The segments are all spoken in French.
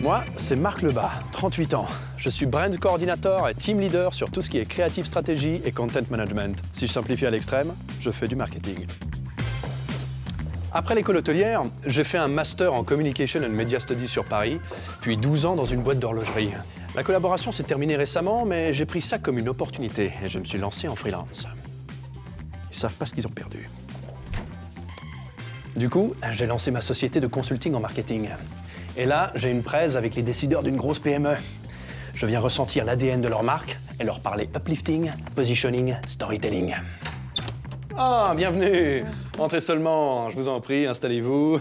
Moi, c'est Marc Lebas, 38 ans. Je suis brand coordinator et team leader sur tout ce qui est creative strategy et content management. Si je simplifie à l'extrême, je fais du marketing. Après l'école hôtelière, j'ai fait un master en Communication and Media Studies sur Paris, puis 12 ans dans une boîte d'horlogerie. La collaboration s'est terminée récemment, mais j'ai pris ça comme une opportunité et je me suis lancé en freelance. Ils savent pas ce qu'ils ont perdu. Du coup, j'ai lancé ma société de consulting en marketing. Et là, j'ai une presse avec les décideurs d'une grosse PME. Je viens ressentir l'ADN de leur marque et leur parler uplifting, positioning, storytelling. Ah, bienvenue! Entrez seulement, je vous en prie, installez-vous.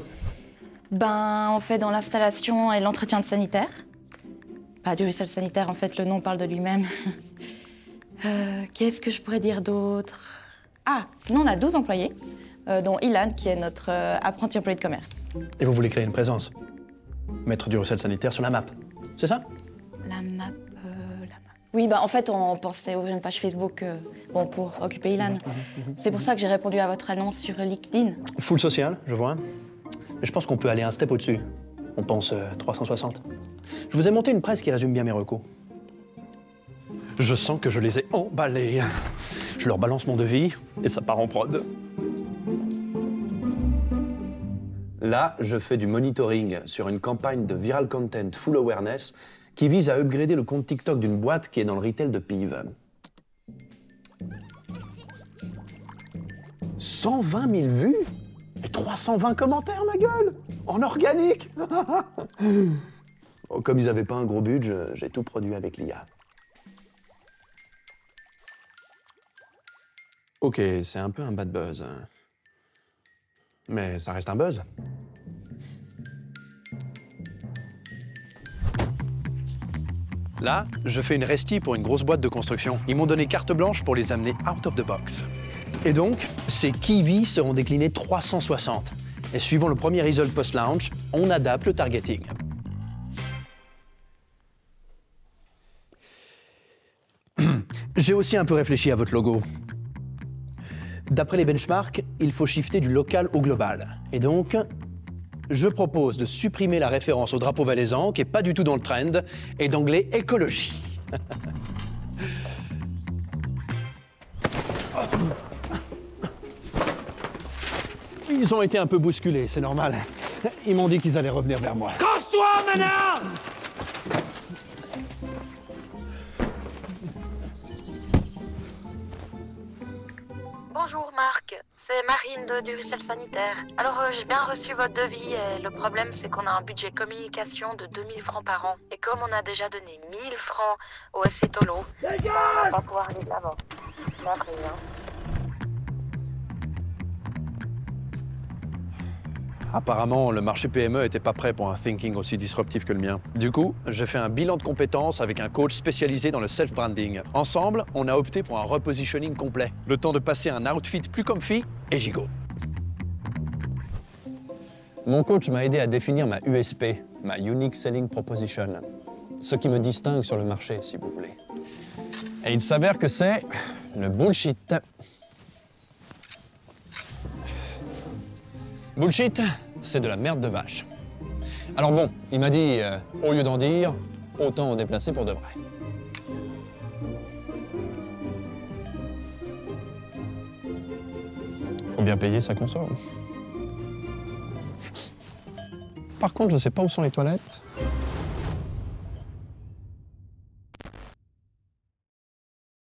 On fait dans l'installation et l'entretien sanitaire. Pas du ruisselle sanitaire, en fait, le nom parle de lui-même. Qu'est-ce que je pourrais dire d'autre? Ah, sinon on a 12 employés, dont Ilan, qui est notre apprenti employé de commerce. Et vous voulez créer une présence? Mettre du ruisselle sanitaire sur la map, c'est ça? La map... Oui, en fait, on pensait ouvrir une page Facebook pour occuper Ilan. C'est pour ça que j'ai répondu à votre annonce sur LinkedIn. Full social, je vois. Mais je pense qu'on peut aller un step au-dessus. On pense 360. Je vous ai monté une presse qui résume bien mes recos. Je sens que je les ai emballés. Je leur balance mon devis et ça part en prod. Là, je fais du monitoring sur une campagne de viral content full awareness qui vise à upgrader le compte TikTok d'une boîte qui est dans le retail de Pives. 120 000 vues et 320 commentaires, ma gueule! En organique! Comme ils n'avaient pas un gros budget, j'ai tout produit avec l'IA. Ok, c'est un peu un bad buzz. Mais ça reste un buzz. Là, je fais une restie pour une grosse boîte de construction. Ils m'ont donné carte blanche pour les amener out of the box. Et donc, ces Kiwi seront déclinés 360. Et suivant le premier result post-launch, on adapte le targeting. J'ai aussi un peu réfléchi à votre logo. D'après les benchmarks, il faut shifter du local au global. Et donc, je propose de supprimer la référence au drapeau valaisan, qui n'est pas du tout dans le trend, et d'anglais écologie. Ils ont été un peu bousculés, c'est normal. Ils m'ont dit qu'ils allaient revenir vers moi. Casse-toi maintenant! Bonjour Marc, c'est Marine du ruisselle sanitaire. Alors j'ai bien reçu votre devis et le problème c'est qu'on a un budget communication de 2000 francs par an. Et comme on a déjà donné 1000 francs au FC Tolo, on va pas pouvoir aller de l'avant. Merci, hein. Apparemment, le marché PME n'était pas prêt pour un thinking aussi disruptif que le mien. Du coup, j'ai fait un bilan de compétences avec un coach spécialisé dans le self-branding. Ensemble, on a opté pour un repositioning complet. Le temps de passer un outfit plus comfy et gigot. Mon coach m'a aidé à définir ma USP, ma Unique Selling Proposition. Ce qui me distingue sur le marché, si vous voulez. Et il s'avère que c'est le bullshit. Bullshit, c'est de la merde de vache. Alors bon, il m'a dit, au lieu d'en dire, autant en déplacer pour de vrai. Faut bien payer sa conso. Par contre, je sais pas où sont les toilettes.